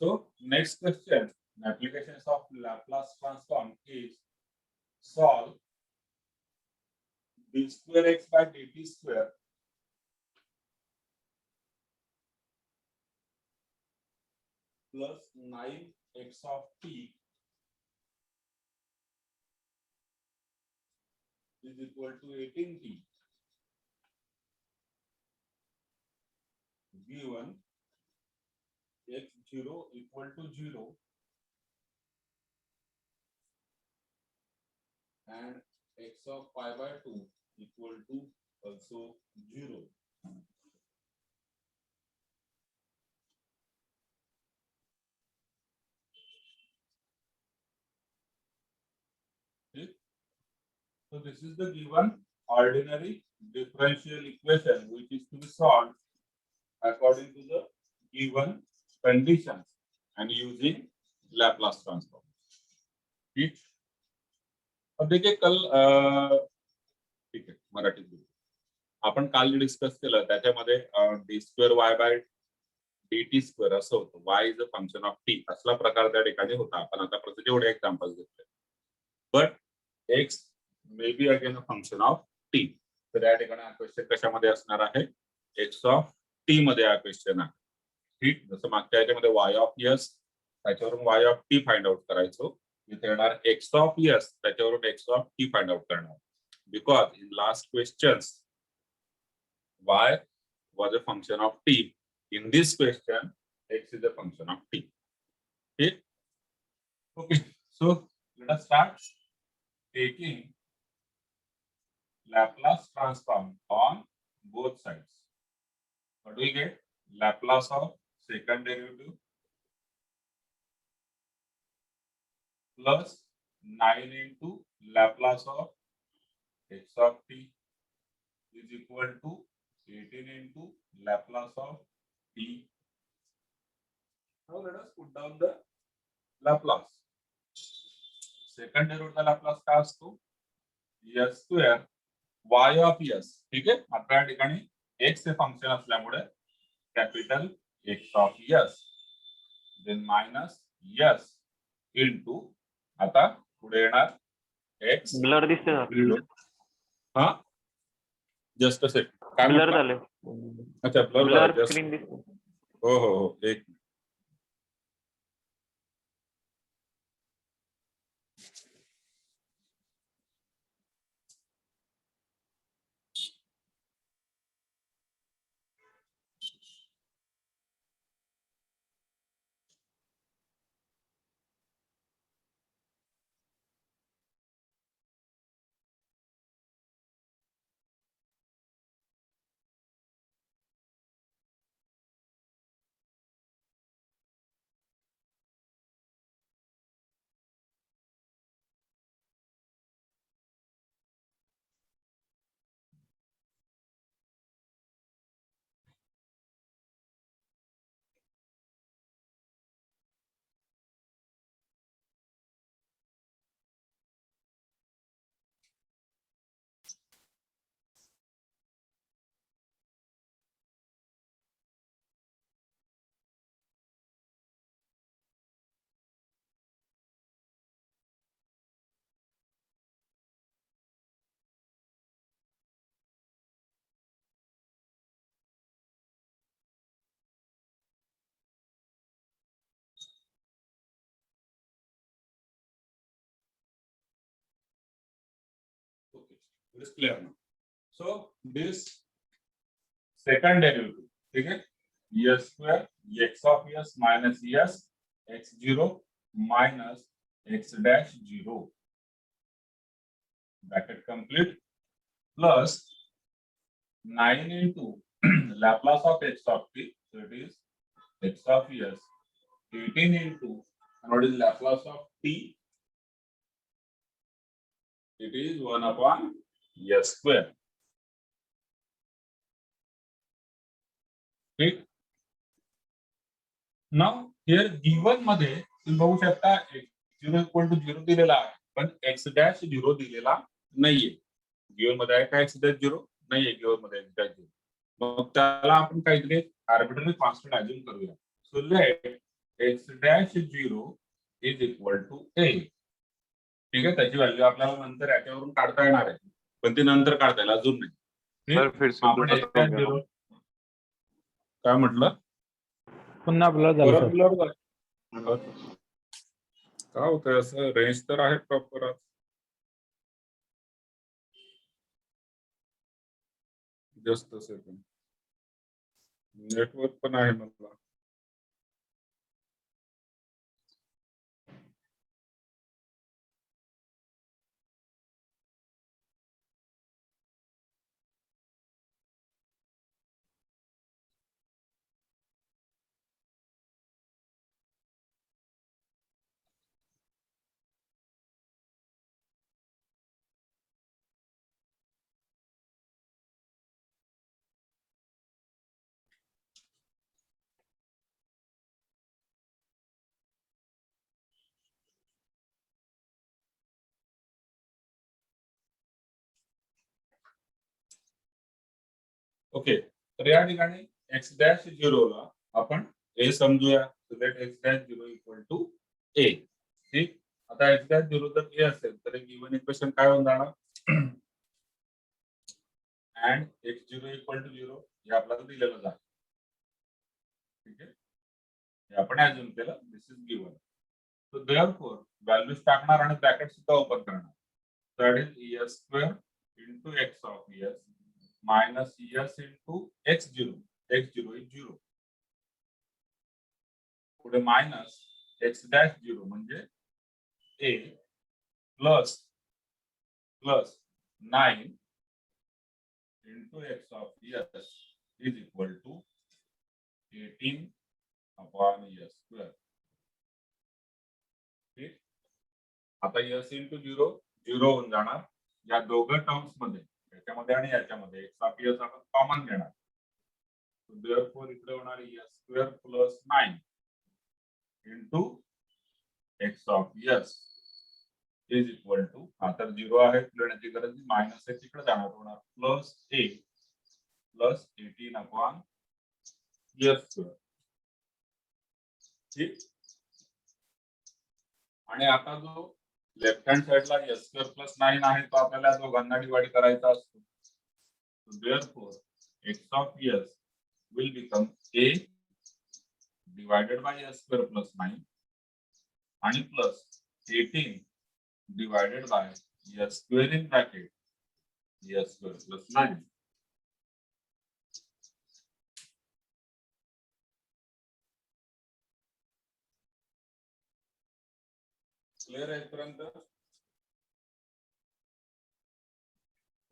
So next question, applications of Laplace transform is solve d square x by dt square plus 9x of t is equal to 18t given x0 equal to 0 and x of pi by 2 equal to also 0. Okay. So this is the given ordinary differential equation which is to be solved according to the given conditions and using Laplace transform. ठीक. अब देखिए कल ठीक आहे मराठीत बोलू. आपण काल जे डिस्कस केलं त्याच्यामध्ये D square y by dt square असं होतं. y is a function of t असला प्रकार त्या ठिकाणी होता. आपण आतापर्यंत जेवढे एक्झाम्पल्स घेतले. But x may be again a function of t. तर या ठिकाणी हा क्वेश्चन कशामध्ये असणार आहे? x ऑफ t मध्ये हा क्वेश्चन आहे. ठीक. जसं मागच्या याच्यामध्ये y ऑफ s त्याच्यावरून y of t find out करायचो. इथे येणार x ऑफ s त्याच्यावरून x of t find out करणार. Because in last questions y was a function of t. In this question, x is a function of t. Okay. Okay. So let us start taking Laplace transform on both sides. What do we get? Laplace of second derivative plus 9 into Laplace of x of t is equal to 18 into Laplace of t. Now let us put down the Laplace. Second derivative Laplace काय असतो? s square y of s. ठीक आहे. आता या ठिकाणी x हे function असल्यामुळे capital x of s then minus s into आता पुढे येणार x ब्लर दिसतोय. हा जस्ट अ सेकंड. काय ब्लर म्हटलं? झाले. अच्छा ब्लर ब्लर स्क्रीन दिसते. हो हो हो एक okay. It is clear now. So this second derivative, ठीक है? s square x of s minus s x0 minus x dash 0 bracket complete plus 9 into Laplace of x of t, so it is x of s 18 into and what is Laplace of t? It is 1 upon s square. ठीक. Now here given मध्ये तुम्ही बघू शकता x0 equal to 0 दिलेला आहे पण x dash 0 दिलेला नाहीये. गिवन मध्ये आहे का x डॅश 0 नाहीये. गिवन मध्ये x डॅश 0. मग त्याला आपण काहीतरी आर्बिट्ररी कॉन्स्टंट अज्यूम करूया. So let x dash 0 is equal to a. ठीक आहे, त्याची व्हॅल्यू आपल्याला नंतर याच्यावरून काढता येणार आहे, पण ती नंतर काढता येईल, अजून नाही. सर फिर से आपण blur एक्स हो डॅश गया. 0 काय म्हटलं, पुन्हा ब्लर झालं परत सर. ब्लर झालं. काय होतंय असं, रेंज तर आहे प्रॉपर. जस्ट सेकंड, नेटवर्क पण आहे मला. ओके, तर या ठिकाणी एक्स डॅश 0 ला आपण ए समजूया. Let x dash 0 equal to a. ठीक, आता एक्स डॅश 0 जर ए असेल तर गिव्हन इक्वेशन काय होऊन जाणार, अँड एक्स 0 इक्वल टू 0 हे आपल्याला दिलेलं आहे. ठीक आहे, हे आपण अज्युम केलं, this is given. So therefore values टाकणार आणि ब्रॅकेट सुद्धा ओपन करणार. That is s square into x of s minus s into x 0. X 0 is 0. पुढे मायनस एक्स डॅश 0 म्हणजे a plus plus 9 into x of s is equal to 18 upon S square. ठीक, आता S into 0 0 होऊन जाणार. या दोघं terms मध्ये, याच्यामध्ये आणि याच्यामध्ये एक्स ऑफ एस आपण कॉमन घेणार. देअरफॉर इकडे होणार s square plus 9 into x of s is equal to, आता 0 आहे लिहिण्याची गरज नाही, मायनस आहे तिकडे जाणार, होणार प्लस ए प्लस 18 अपॉन एस स्क्वेअर. ठीक, आणि आता जो लेफ्ट हँड साइडला एस स्क्वेअर प्लस 9 आहे तो आपल्याला दोघांना डिवाइड करायचा असतो. Therefore x of S will become a divided by S square plus 9 आणि plus 18 divided by s square in bracket s square plus 9. Clear आहे इथपर्यंत?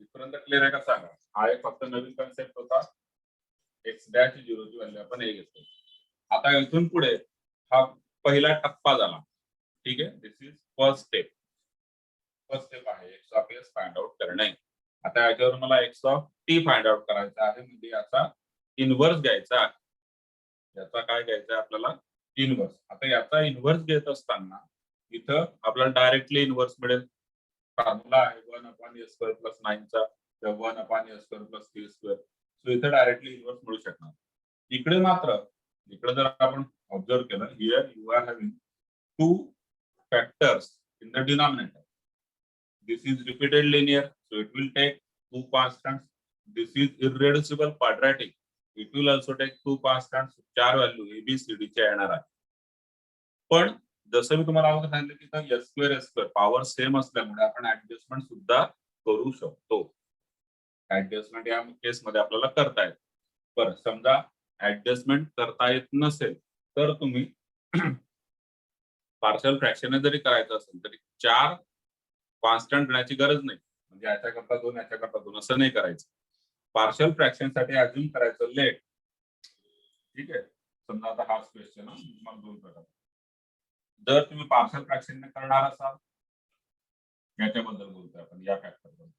इथपर्यंत क्लियर आहे का सांगा. हा एक फक्त नवीन कन्सेप्ट होता. एक्स डॅश 0 ची व्हॅल्यू आपण ए घेतो. आता इथून पुढे हा पहिला टप्पा झाला. ठीक आहे, this is first step. First step आहे x of s find out करणे. आता याच्यावर मला x of t find out करायचा आहे, म्हणजे याचा इनव्हर्स घ्यायचा आहे. याचा काय घ्यायचा आहे आपल्याला, इनव्हर्स. आता याचा इनव्हर्स घेत असताना इथं आपल्याला डायरेक्टली इनव्हर्स मिळेल. फॉर्म्युला आहे 1 अपॉन एस स्क्वेअर प्लस 9 चा, 1 upon S square plus t square. So इथं डायरेक्टली इनव्हर्स मिळू शकणार. इकडे मात्र, इकडे जर आपण ऑब्झर्व केलं, here you are having 2 factors in the denominator. This is repeated linear, so it will take 2 constants. This is irreducible quadratic. It will also take 2 constants. 4 value A B C D च्या येणार आहे. पण जसं मी तुम्हाला अगोदर सांगितलं की S square power same असल्यामुळे आपण ऍडजस्टमेंट सुद्धा करू शकतो. ऍडजस्टमेंट या केसमध्ये आपल्याला करता येते. बरं, समजा ऍडजस्टमेंट करता येत नसेल तर तुम्ही पार्शल फ्रॅक्शन जरी करायचं असेल तरी 4 कॉन्स्टंट घेण्याची गरज नाही. म्हणजे याच्याकरता 2 याच्याकरता 2 असं नाही करायचं. पार्शल फ्रॅक्शन साठी अज्युम करायचं लेट. ठीक आहे, समजा आता हाच क्वेश्चन मग 2 प्रकार. जर तुम्ही पार्शल फ्रॅक्शन करणार असाल, याच्याबद्दल बोलतोय आपण, या फॅक्टर बद्दल.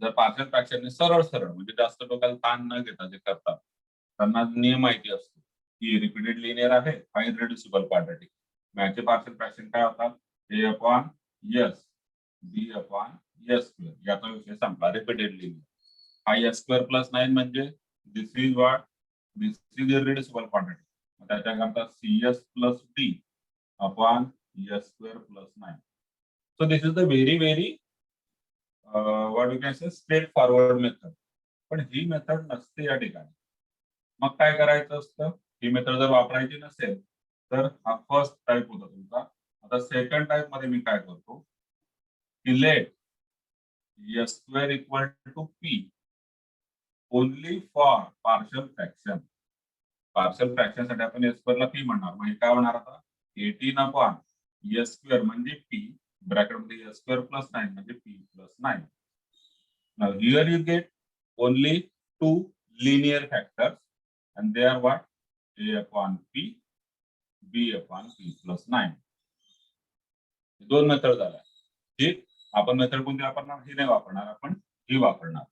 जर पार्शल फ्रॅक्शन सरळ सरळ म्हणजे जास्त डोक्याला ताण न घेता जे करतात त्यांना नियम माहिती असतो की रिपीटेड लिनियर आहे, इररेड्युसिबल क्वाड्रॅटिक. याचे पार्शल फ्रॅक्शन काय होतात, a upon s b upon S square. याचा विषय संपला. Repeated linear. हा एस स्क्वेअर प्लस 9 म्हणजे this is what, this is irreducible quadratic. त्याच्याकरता CS प्लस D अपॉन S² plus 9. So this is the very what you can say straight forward method. पण ही method नसते या ठिकाणी. मग काय करायचं असतं? ही मेथड जर वापरायची नसेल तर हा फर्स्ट टाइप होता तुमचा. आता सेकंड टाइप मध्ये मी काय करतो की let S² equal to P only for partial fraction. Partial fraction साठी आपण S² ला P म्हणणार. म्हणजे काय होणार आता 18 अपॉन S² म्हणजे P ब्रॅकेट मध्ये S² प्लस 9 म्हणजे P plus 9. Now here you get only two linear factors and they are what? A upon P, B upon P plus 9. दोन मेथड झाल्या. ठीक, आपण मेथड कोणती वापरणार? ही नाही वापरणार, आपण ही वापरणार.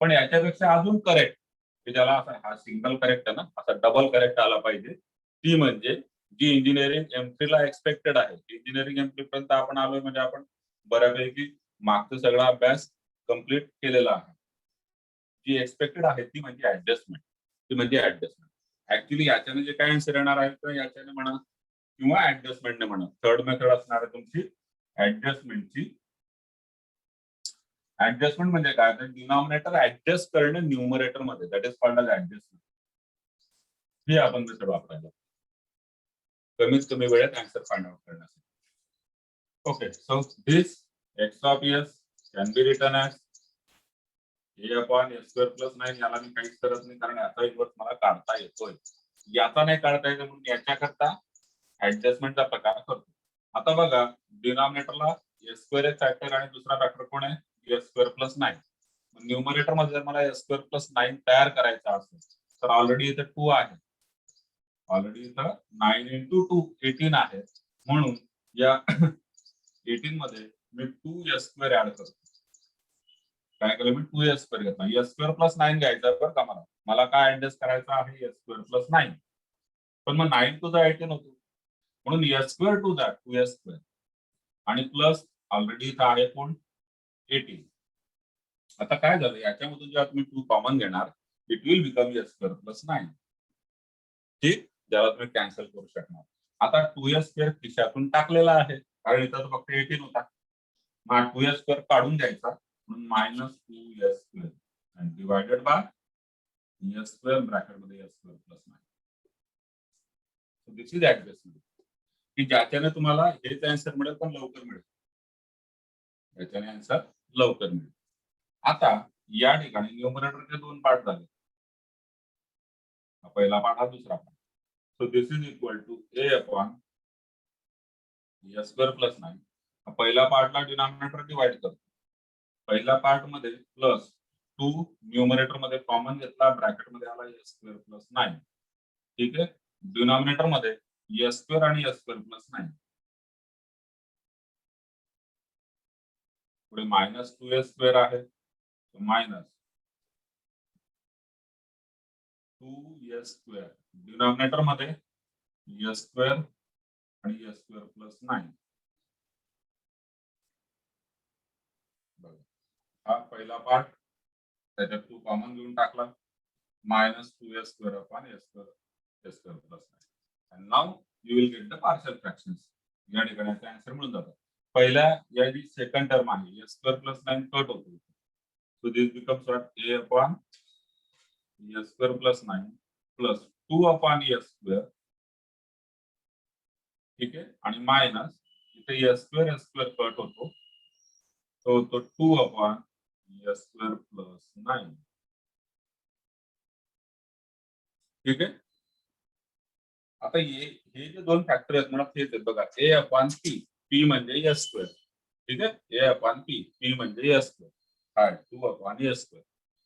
पण याच्यापेक्षा अजून करेक्ट की ज्याला असा हा सिंगल करेक्ट आहे ना, असा डबल करेक्ट आला पाहिजे, ती म्हणजे जी इंजिनिअरिंग M3 ला एक्सपेक्टेड आहे. इंजिनिअरिंग M3 पर्यंत आपण आलोय म्हणजे आपण बऱ्यापैकी मागचा सगळा अभ्यास कंप्लीट केलेला आहे. जी एक्सपेक्टेड आहे ती म्हणजे ऍडजस्टमेंट. ती म्हणजे ऍडजस्टमेंट. ऍक्च्युली याच्याने जे काय आन्सर येणार आहे तर याच्याने म्हणा किंवा ऍडजस्टमेंटने म्हणा. थर्ड मेथड असणार आहे तुमची ऍडजस्टमेंटची. ऍडजस्टमेंट म्हणजे काय तर डिनॉमिनेटर ऍडजस्ट करणे न्यूमरेटर मध्ये, that is called as adjustment. ही आपण मेथड वापरायला कमीत कमी वेळेत आन्सर फाइंड आउट करण्यासाठी. Okay, so this x of s can be written as A upon S² plus 9. याला मी काहीच करत नाही कारण याचा इन्व्हर्स मला काढता येतोय. याचा नाही काढता येत म्हणून याच्याकरता ऍडजस्टमेंटचा प्रकार करतो. आता बघा डिनॉमिनेटरला S² एक फॅक्टर आणि दुसरा फॅक्टर कोण आहे S² प्लस 9. न्यूमरेटर मध्ये जर मला S² प्लस 9 तयार करायचा असेल तर ऑलरेडी इथे 2 आहे. ऑलरेडी इथं 9 इंटू 2 18 आहे. म्हणून या 18 मध्ये मी 2S² ऍड करतो. काय केलं मी 2S² घेतला. S² प्लस 9 घ्यायचा बरं का मला. मला काय ऍडजस्ट करायचं आहे S² प्लस 9. पण मग 9 टू द 18 होतो म्हणून S² टू द 2S² आणि प्लस ऑलरेडी इथं आहे कोण 18. आता काय झालं याच्यामधून जेव्हा तुम्ही 2 कॉमन घेणार it will become S² plus 9. ठीक, ज्याला तुम्ही कॅन्सल करू शकणार. आता 2S² खिशातून टाकलेला आहे कारण इथं फक्त 18 होता. मग 2S² काढून द्यायचा म्हणून minus 2S² and divided by S² bracket मध्ये S² plus 9. So this is adjustment. की ज्याच्याने तुम्हाला हेच आन्सर मिळेल पण लवकर मिळेल. याच्याने आन्सर लवकर मिळेल. आता या ठिकाणी न्यूमरेटरचे दोन पार्ट झाले. पहिला पार्ट हा दुसरा part. So this is equal to A upon S² plus 9. पहिला पार्टला डिनॉमिनेटर डिवाइड करतो. पहिल्या पार्ट मध्ये प्लस 2 न्यूमरेटर मध्ये कॉमन घेतला ब्रॅकेट मध्ये आला S² प्लस 9. ठीक आहे, डिनॉमिनेटर मध्ये S² आणि S² प्लस 9. पुढे मायनस 2S² आहे मायनस 2S² डिनॉमिनेटर मध्ये S² आणि S² प्लस 9. हा पहिला पार्ट त्याच्यात 2 कॉमन घेऊन टाकला minus 2S² upon S² plus 9. and now you will get the partial fractions. या ठिकाणी आन्सर मिळून जातो. पहिल्या या जी सेकंड टर्म आहे S² प्लस 9 कट होतो. So this becomes what A upon S² plus 9 plus 2 upon S². ठीक आहे, आणि मायनस इथे S² कट होतो तो 2 अपॉन S² प्लस 9. ठीक आहे, आता हे जे दोन फॅक्टर आहेत मला तेच आहेत बघा. A अपॉन P म्हणजे S². ठीक आहे, A अपॉन P म्हणजे S². हा 2 अपॉन S²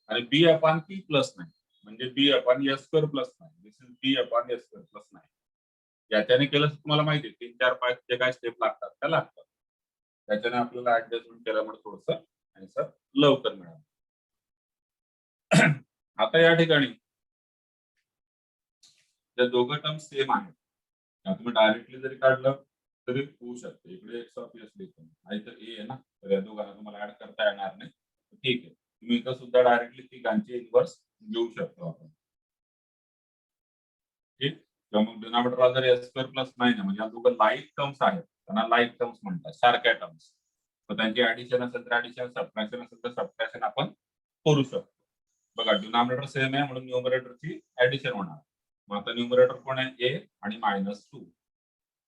आणि B अपॉन P प्लस 9 म्हणजे B upon S² plus 9. This is B upon S² plus 9. याच्याने केलं तुम्हाला माहिती आहे 3, 4, 5 जे काय स्टेप लागतात त्या लागतात. त्याच्याने आपल्याला ऍडजस्टमेंट केल्यामुळे थोडस आन्सर लवकर मिळालं. आता या ठिकाणी त्या दोघं टर्म सेम आहेत. तुम्ही डायरेक्टली जरी काढलं तरी होऊ शकते. इकडे x ऑफ s लिहितो आणि तर a आहे ना, तर या दोघांना तुम्हाला ऍड करता येणार नाही. ठीक आहे, तुम्ही इथं सुद्धा डायरेक्टली तिघांची इन्व्हर्स घेऊ शकतो आपण. ठीक, किंवा मग डिनॉमिनेटरला जर एस स्क्वेअर प्लस 9 आहे म्हणजे दोघं लाईक टर्म्स आहेत, त्यांना लाईक टर्म्स म्हणतात, सारख्या टर्म्स. तर त्यांची ऍडिशन असेल तर ऍडिशन, सबट्रॅक्शन असेल तर सबट्रॅक्शन आपण करू शकतो. बघा डिनॉमिनेटर सेम आहे म्हणून न्यूमरेटरची ऍडिशन होणार. मग आता न्यूमरेटर कोण आहे, ए आणि -2.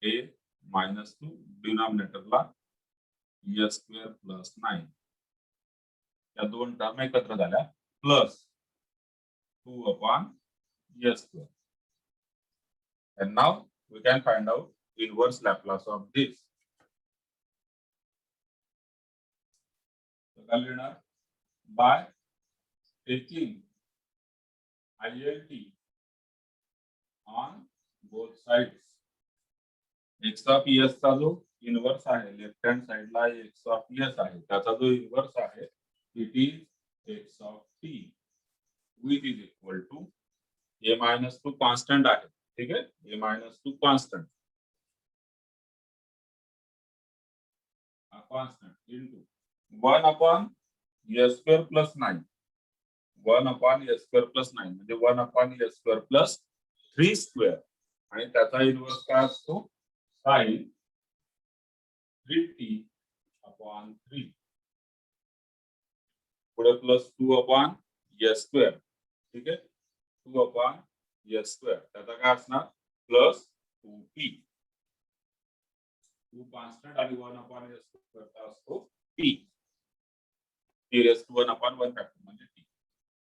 ए -2 डिनॉमिनेटरला एस स्क्वेअर प्लस 9 या दोन टर्म एकत्र झाल्या plus 2 upon s square. And now we can find out inverse Laplace of this. So calculate by taking ILT on both sides. x of s चा जो इनवर्स आहे लेफ्ट हँड साइडला x of s आहे त्याचा जो inverse आहे it is x of t which is equal to a -2 constant आहे, ठीक है, a -2 constant into 1 upon s square plus 9. 1 upon s square plus 9 म्हणजे 1 upon s square plus 3 square आणि त्याचा इनवर्स काय असतो sin 3t upon 3 पुढे plus 2 upon s square, ठीक आहे, 2 upon s square त्याचा काय असणार प्लस 2t. 2 कॉन्स्टंट आणि 1 upon s square चा असतो t. t raised to 1 upon 1 factor म्हणजे t.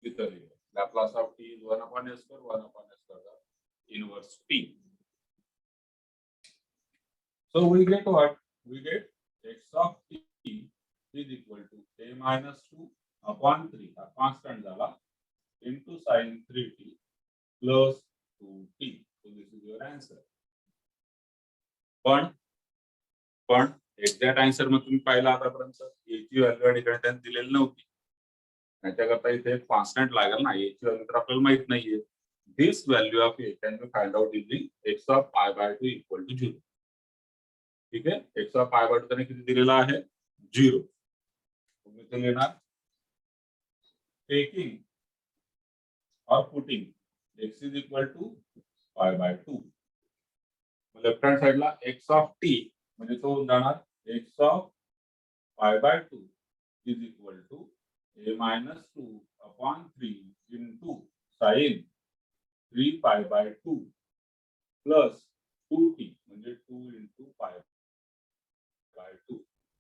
इतर Laplace of t is 1 upon s square, 1 upon s square inverse t. So we get what? We get x of t is equal to a -2 upon 3 हा constant झाला into sin 3t plus 2t. So this is your answer. पण exact answer मग तुम्ही पाहिला आतापर्यंत याची value आणि इकडे त्यांनी दिलेली नव्हती. त्याच्याकरता इथे कॉन्स्टंट लागेल ना, याची व्हॅल्यू तर आपल्याला माहित नाहीये. This value of a can be find out using x of π/2 equal to 0. ठीक आहे, x of π/2 त्याने किती दिलेला आहे 0. तुम्ही ते लिहिणार taking or putting x is equal to π/2. Left hand साइडला x of t म्हणजे तो जाणार x of π/2 is equal to a -2 upon 3 into sin 3 π/2 plus 2t म्हणजे 2 into π/2.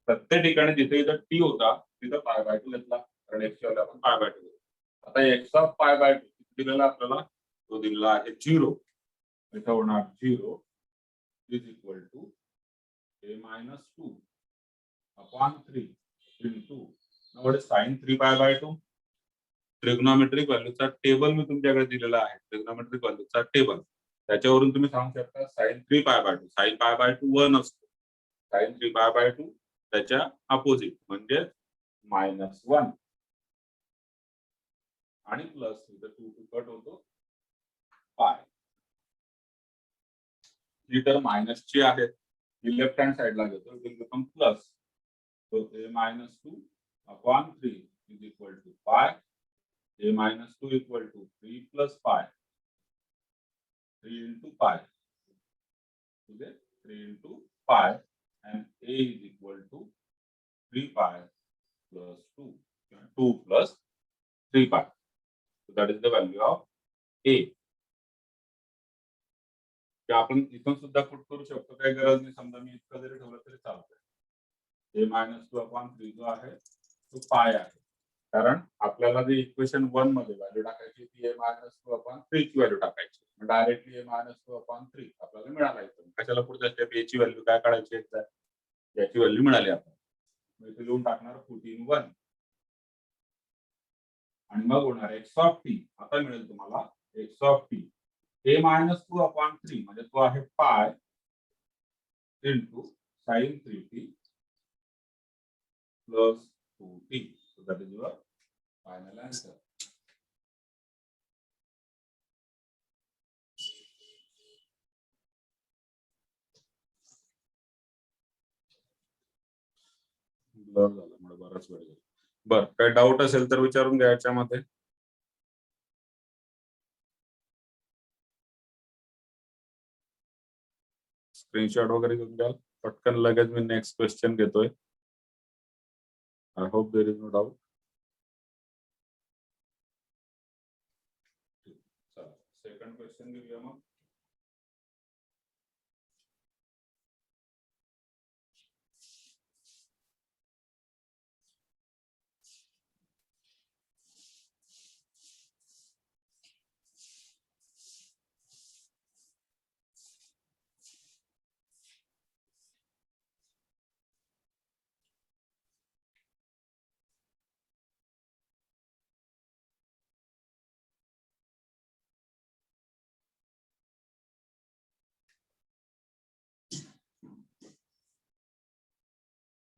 प्रत्येक ठिकाणी जिथे इथं t होता तिथं π/2 घेतला कारण x ची आपण π/2. आता x of π/2 किती दिलेला आपल्याला तो दिलेला आहे 0. इथं होणार 0 is equal to a -2 upon 3 into नंतर sin 3 π/2 ट्रिग्नोमेट्रिक व्हॅल्यूचा टेबल मी तुमच्याकडे दिलेला आहे. ट्रिग्नोमेट्रिक व्हॅल्यूचा टेबल त्याच्यावरून तुम्ही सांगू शकता sin 3 π/2 sin π/2 1 असतो, sin 3 π/2 त्याच्या अपोजिट म्हणजे -1 आणि प्लस इथं 2 कट होतो पाय. ही तर मायनस ची आहे, ही लेफ्ट हँड साइडला घेतो it will become plus. So a -2 upon 3 is equal to pi. a -2 equal to 3 plus pi. 3 into pi. Okay? 3 into pi and a is equal to 3 pi plus 2. 2 plus 3 pi. So that is the value of a. आपण इथून सुद्धा put करू शकतो, काही गरज नाही. समजा मी इतकं जरी ठेवलं तरी चालतंय. a -2 upon 3 जो आहे तो पाय आहे, कारण आपल्याला जे इक्वेशन 1 मध्ये व्हॅल्यू टाकायची ती a -2 upon 3 ची व्हॅल्यू टाकायची. डायरेक्टली a -2 upon 3 आपल्याला मिळाला इथून. कशाला पुढच्या स्टेप a ची व्हॅल्यू काय काढायची एक्झॅक्ट याची व्हॅल्यू मिळाली आपल्याला. इथे लिहून टाकणार 14 आणि मग होणार x of t. आता मिळेल तुम्हाला x of t a -2 upon 3 म्हणजे तो आहे पाय into sin 3t plus 2t. So that is your final answer. बराच वेळ. बरं, काही डाऊट असेल तर विचारून घ्या याच्यामध्ये. स्क्रीनशॉट वगैरे घेऊन घ्याल पटकन लगेच मी नेक्स्ट क्वेश्चन घेतोय. I hope there is no doubt. Second question घेऊया मग.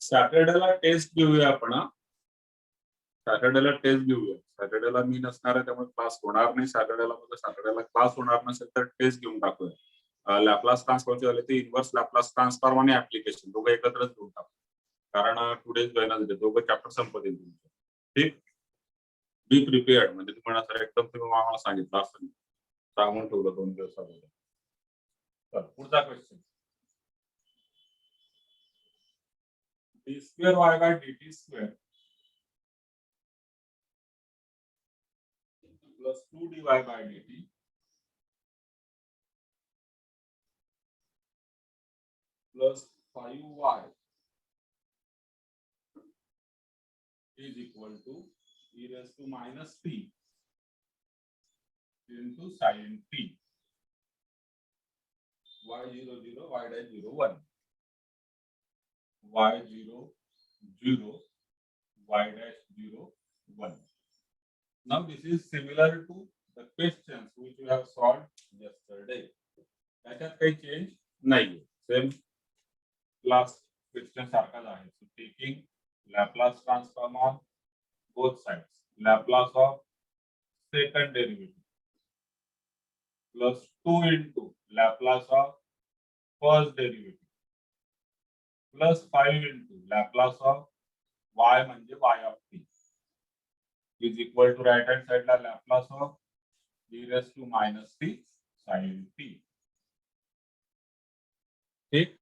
सॅटर्डेला टेस्ट घेऊया आपण. सॅटर्डेला टेस्ट घेऊया. सॅटर्डेला मी नसणार आहे त्यामुळे क्लास होणार नाही. सॅटर्डेला क्लास होणार नसेल तर टेस्ट घेऊन टाकूया. लॅपलास ट्रान्सफॉर्मचे झाले ते इन्व्हर्स लॅपलास ट्रान्सफॉर्म आणि ऍप्लिकेशन दोघं एकत्रच घेऊन टाकू. कारण टुडेज वेडनेसडे दोघं चॅप्टर संपत येईल तुमचे. ठीक. बी प्रिपेअर्ड म्हणजे तुम्हाला सर एकदम तुम्ही मला सांगितलं असं सांगून ठेवलं 2 दिवस अगोदर. तर पुढचा question. D square y by dt square plus 2dy by dt plus 5y is equal to e raised to minus t into sin t. y0 0 y dash 0 1 y0 0 y dash 0 1. Now this is similar to the questions which we have solved yesterday. त्याच्यात काही change नाही. Same class question सारखाच आहे. So taking Laplace transform on both sides. Laplace of second derivative plus 2 into Laplace of first derivative plus 5 into Laplace of y म्हणजे y of t is equal to right hand side ला Laplace of e raised to minus t sin t. ठीक.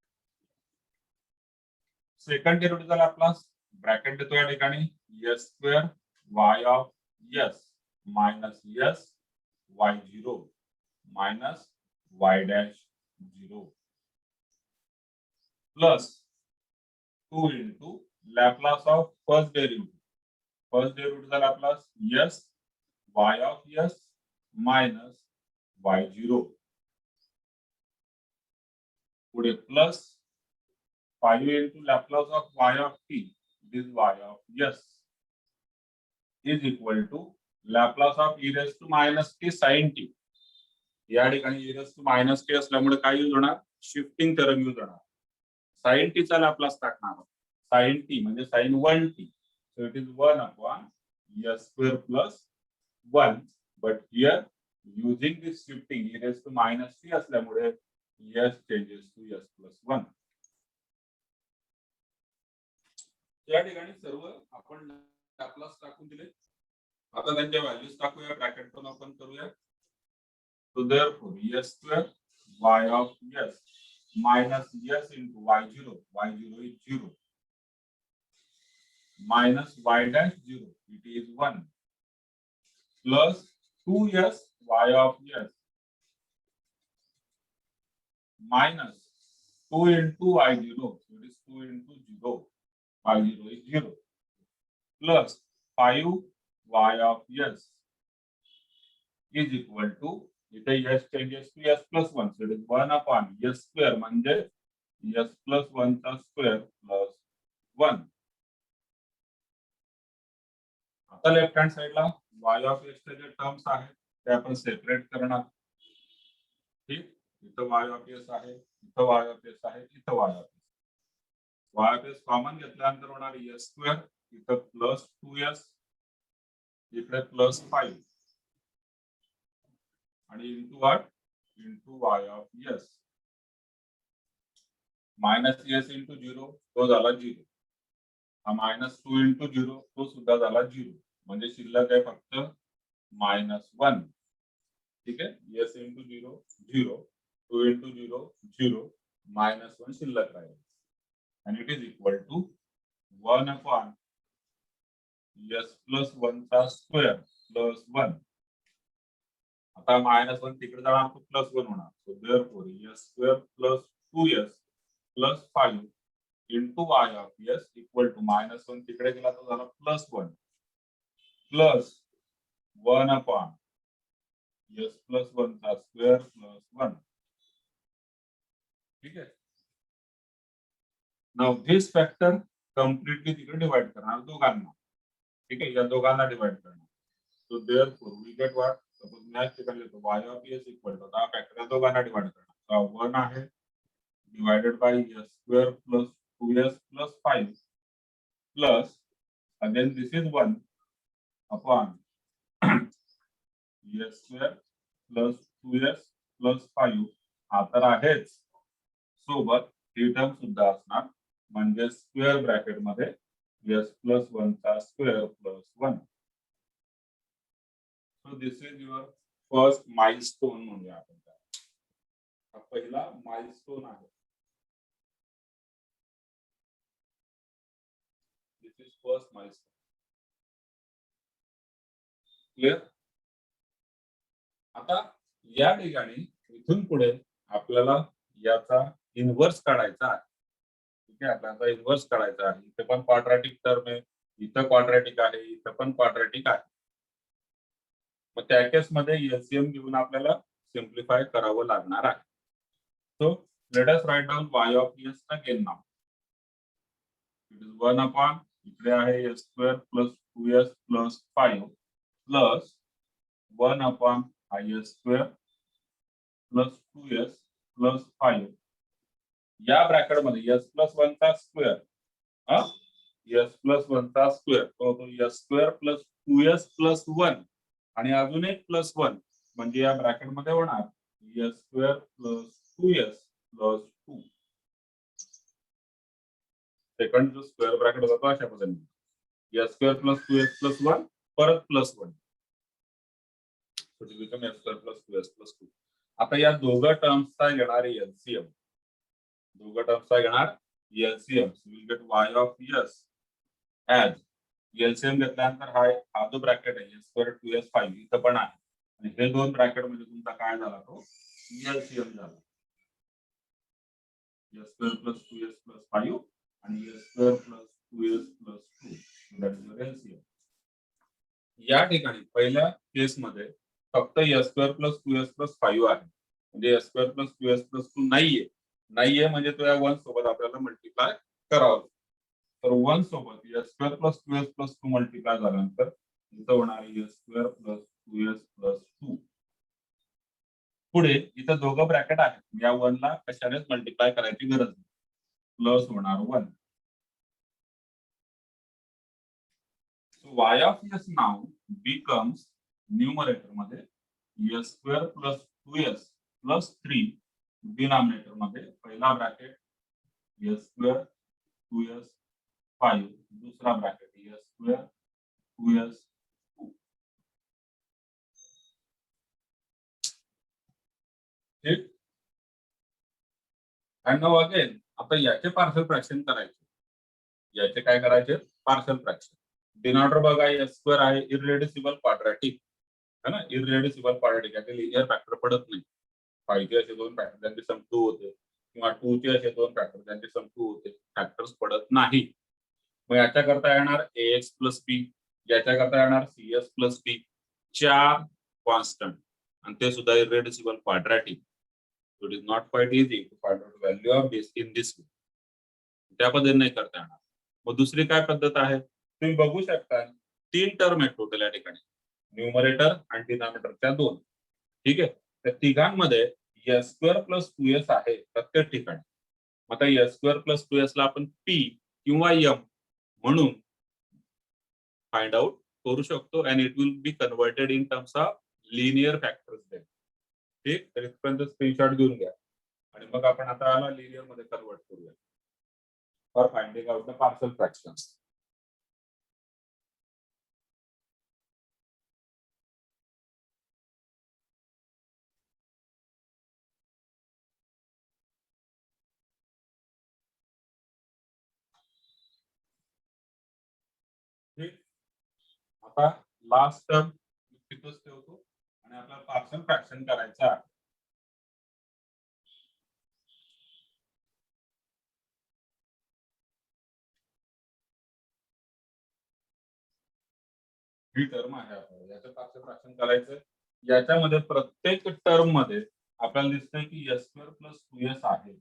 Second डेरिव्हेटिव्हचा Laplace bracket देतो या ठिकाणी s square y of s minus s y0 minus y dash 0 plus 2 into Laplace of first derivative. First डेरिव्हेटिव्हचा Laplace s y of s minus y0 पुढे plus 5 into Laplace of y of t, this y of s is equal to Laplace of e raised to minus t sin t. या ठिकाणी e raised to minus t असल्यामुळे काय use होणार? Shifting theorem use होणार. sin t चा Laplace टाकणार. sin t म्हणजे sin 1t. So it is 1 upon s square plus 1. But here using this shifting e raised to minus t असल्यामुळे s changes to s plus 1. या ठिकाणी सर्व आपण Laplace टाकून दिले. आता त्यांच्या व्हॅल्यूज टाकूया. ब्रॅकेट पण ओपन करूया. So therefore s square y of s minus s into y0 is 0 minus y dash 0 it is 1 plus 2s y of s minus 2 into y0 so it is 2 into 0 y0 is 0 plus 5 y of s is equal to इथे s changes to s plus 1 so it is 1 upon s square म्हणजे s plus 1 चा square plus 1. आता left hand साइडला y of s चे जे terms आहेत ते आपण सेपरेट करणार. ठीक. इथं y of s आहे, इथं y of s आहे, इथं y of s. y of s common घेतल्यानंतर होणार s स्क्वेअर इथं प्लस 2s इकडे प्लस 5 आणि into what into y of s minus s into 0 तो झाला 0. हा मायनस 2 इंटू 0 तो सुद्धा झाला 0 म्हणजे शिल्लक आहे फक्त -1. ठीक आहे. s इंटू 0 0 2 इंटू 0 0 -1 शिल्लक राहील आणि it is equal to 1 upon s plus 1 चा स्क्वेअर प्लस 1. आता -1 तिकडे जाणार तो +1 होणार. So therefore s square plus 2s plus 5 into y of s equal to -1 तिकडे गेला तो झाला +1 प्लस 1 अपॉन s प्लस 1 चा स्क्वेअर प्लस 1. ठीक आहे. नाउ दिस फॅक्टर कम्प्लीटली तिकडे डिवाइड करणार दोघांना. ठीक आहे, या दोघांना डिवाइड करणार. So therefore we get what, suppose मॅच ठिकाणी लिहितो y of s equal to, आता फॅक्टर दोघांना डिवाइड करणार. सो 1 आहे divided by s square plus 2s plus 5 plus again this is 1 upon s square plus 2s plus 5 हा तर आहेच, सोबत ही टर्म सुद्धा असणार म्हणजे स्क्वेअर ब्रॅकेट मध्ये s प्लस 1 चा square plus 1. So this is your first milestone म्हणूया आपण त्याला. हा पहिला माइलस्टोन आहे. This is first milestone. Clear. आता या ठिकाणी इथून पुढे आपल्याला याचा इन्व्हर्स काढायचा आहे. ठीक आहे, आपल्याला इन्व्हर्स काढायचा आहे. इथे पण क्वाड्रॅटिक टर्म आहे, इथं क्वाड्रॅटिक आहे, इथं पण क्वाड्रॅटिक आहे. मग त्या केसमध्ये एलसीएम घेऊन आपल्याला सिम्प्लिफाय करावं लागणार आहे. So let us write down y of s again now. It is 1 upon इकडे आहे s square plus 2s plus 5 plus 1 upon s square plus 2s plus 5 या ब्रॅकेट मध्ये s प्लस 1 चा स्क्वेअर, s प्लस 1 चा square तो s square plus 2s plus 1 आणि अजून एक प्लस 1 म्हणजे या ब्रॅकेट मध्ये होणार s square plus 2s plus 2. Second जो स्क्वेअर ब्रॅकेट होता तो अशा पद्धतीने s square plus 2s plus 1 परत plus 1. So it become s square plus 2s plus 2. आता या दोघा टर्म्सचा घेणार एलसीएम. दोघा टर्म्सचा घेणार LCM. So will get y of s as LCM घेतल्यानंतर हा जो ब्रॅकेट आहे s स्क्वेअर 2s 5 इथं पण आहे आणि हे दोन ब्रॅकेट मध्ये तुमचा काय झाला तो एलसीएम झाला. s square plus 2s plus 5 आणि s square plus 2s plus 2 that is your LCM. या ठिकाणी पहिल्या केस मध्ये फक्त s square plus 2s plus 5 आहे, म्हणजे s square plus 2s plus 2 नाहीये म्हणजे तो या 1 सोबत आपल्याला मल्टिप्लाय करावा. तर 1 सोबत s square plus 2s plus 2 multiply झाल्यानंतर इथं होणार s square plus 2s plus 2. पुढे इथं दोघं ब्रॅकेट आहेत, या 1 ला कशानेच मल्टिप्लाय करायची गरज नाही, प्लस होणार 1. So y of s now becomes numerator मध्ये s square plus 2s plus 3 denominator मध्ये पहिला ब्रॅकेट s स्क्वेअर 2s 5 दूसरा ब्रॅकेट s स्क्वेअर 2s 2. ठीक. अँड नाउ अगेन आता याचे पार्शल फ्रॅक्शन करायचे. याचे काय करायचे पार्शल फ्रॅक्शन. डिनॉमिनेटर बघा s स्क्वेअर आहे इररेड्युसिबल क्वाड्रॅटिक है ना, इररेड्युसिबल क्वाड्रॅटिक याचे लिनियर फॅक्टर पडत नाही. 5 चे असे दोन फॅक्टर त्यांची सम 2 होते किंवा 2 चे असे दोन फॅक्टर त्यांची सम 2 होते, फॅक्टर्स पडत नाही. मग याच्या करता येणार ax प्लस b, याच्या करता येणार cs प्लस b, 4 कॉन्स्टंट आणि ते सुद्धा irreducible quadratic. It is not quite easy to find out value of this in this way. त्या पद्धतीने नाही करता येणार. मग दुसरी काय पद्धत आहे तुम्ही बघू शकता, 3 टर्म आहेत टोटल या ठिकाणी, न्यूमरेटर आणि डिनॉमिनेटरच्या 2. ठीक आहे, त्या तिघांमध्ये s स्क्वेअर प्लस 2s आहे प्रत्येक ठिकाणी. आता s स्क्वेअर प्लस 2s ला आपण p किंवा m म्हणून फाइंड आउट करू शकतो and it will be converted in terms of linear factors then. ठीक, तर इथपर्यंत स्क्रीनशॉट घेऊन घ्या आणि मग आपण आता याला लिनियर मध्ये कन्वर्ट करूया for finding out the partial fractions. आता लास्ट टर्म तिथंच ठेवतो आणि आपल्याला पार्शियल फ्रॅक्शन करायचं आहे. ही टर्म आहे आपल्याला याचं पार्शियल फ्रॅक्शन करायचं. याच्यामध्ये प्रत्येक टर्म मध्ये आपल्याला दिसतंय की एस स्क्वेअर प्लस 2s आहे.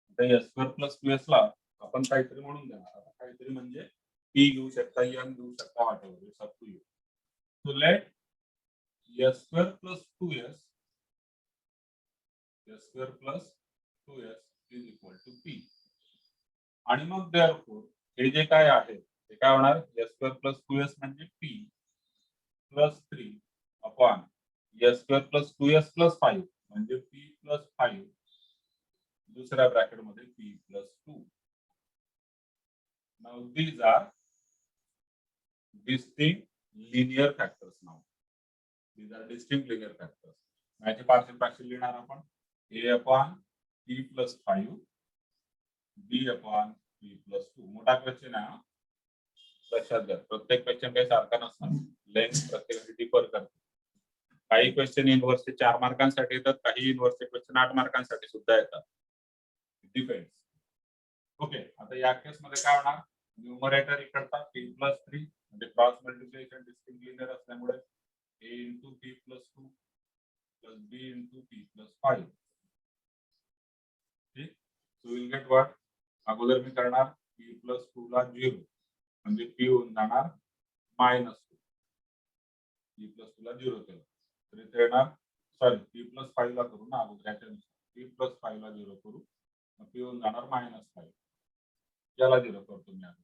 आता एस स्क्वेअर प्लस 2s ला आपण काहीतरी म्हणून देणार. आता काहीतरी म्हणजे पी घेऊ शकता, एन घेऊ शकता, वाटेवर it's up to you. So let s square plus 2s s square plus 2s is equal to P. आणि मग देअरफॉर हे जे काय आहे ते काय होणार, एस स्क्वेअर प्लस 2s म्हणजे P plus 3 upon S square plus 2s plus 5 म्हणजे पी प्लस 5 दुसऱ्या ब्रॅकेट मध्ये P plus 2. Now these are distinct linear factors now. These are distinct linear factors. याचे पार्शियल फ्रॅक्शन लिहिणार आपण a upon p plus 5 b upon p plus 2. मोठा question आहे. लक्षात घ्या, प्रत्येक क्वेश्चन काही सारखा नसणार, लेंथ प्रत्येकाची डिफर करते. काही क्वेश्चन इनव्हर्सचे 4 मार्कांसाठी येतात, काही इनव्हर्सचे क्वेश्चन 8 मार्कांसाठी सुद्धा येतात. डिपेंड्स. ओके, आता या केस मध्ये काय होणार, न्यूमरेटर इकडचा p प्लस 3 म्हणजे क्रॉस मल्टिप्लिकेशन डिस्टिंक्ट लिनियर असल्यामुळे a into p plus 2 plus b into p plus 5. ठीक, सो विल गेट व्हॉट, अगोदर मी करणार p प्लस 2 ला 0 म्हणजे p होऊन जाणार मायनस 2. p प्लस 2 ला 0 केलं तर इथे येणार, सॉरी p प्लस 5 ला करू ना अगोदर, याच्यानुसार p प्लस 5 ला 0 करू, p होऊन जाणार मायनस 5. याला 0 करतो मी आता.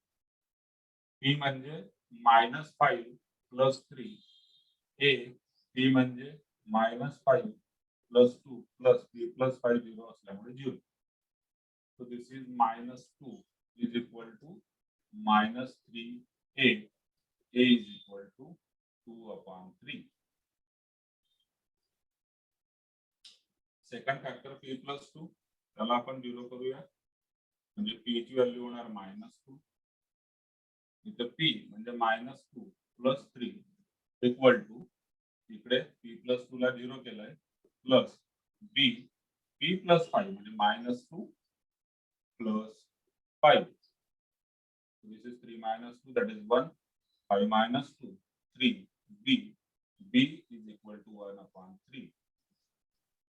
p म्हणजे मायनस 5 प्लस 3 a, p म्हणजे minus 5 plus 2 plus p plus 5 0 असल्यामुळे 0. So this is minus 2 is equal to minus 3a. a is equal to 2 upon 3. Second factor p plus 2 त्याला आपण 0 करूया म्हणजे p ची व्हॅल्यू होणार मायनस 2. इथे p म्हणजे मायनस 2 प्लस 3 इक्वल टू इकडे p प्लस 2 ला 0 केलंय प्लस b p प्लस 5 म्हणजे minus 2 plus 5. This is 3 minus 2 that is 1. 5 minus 2 3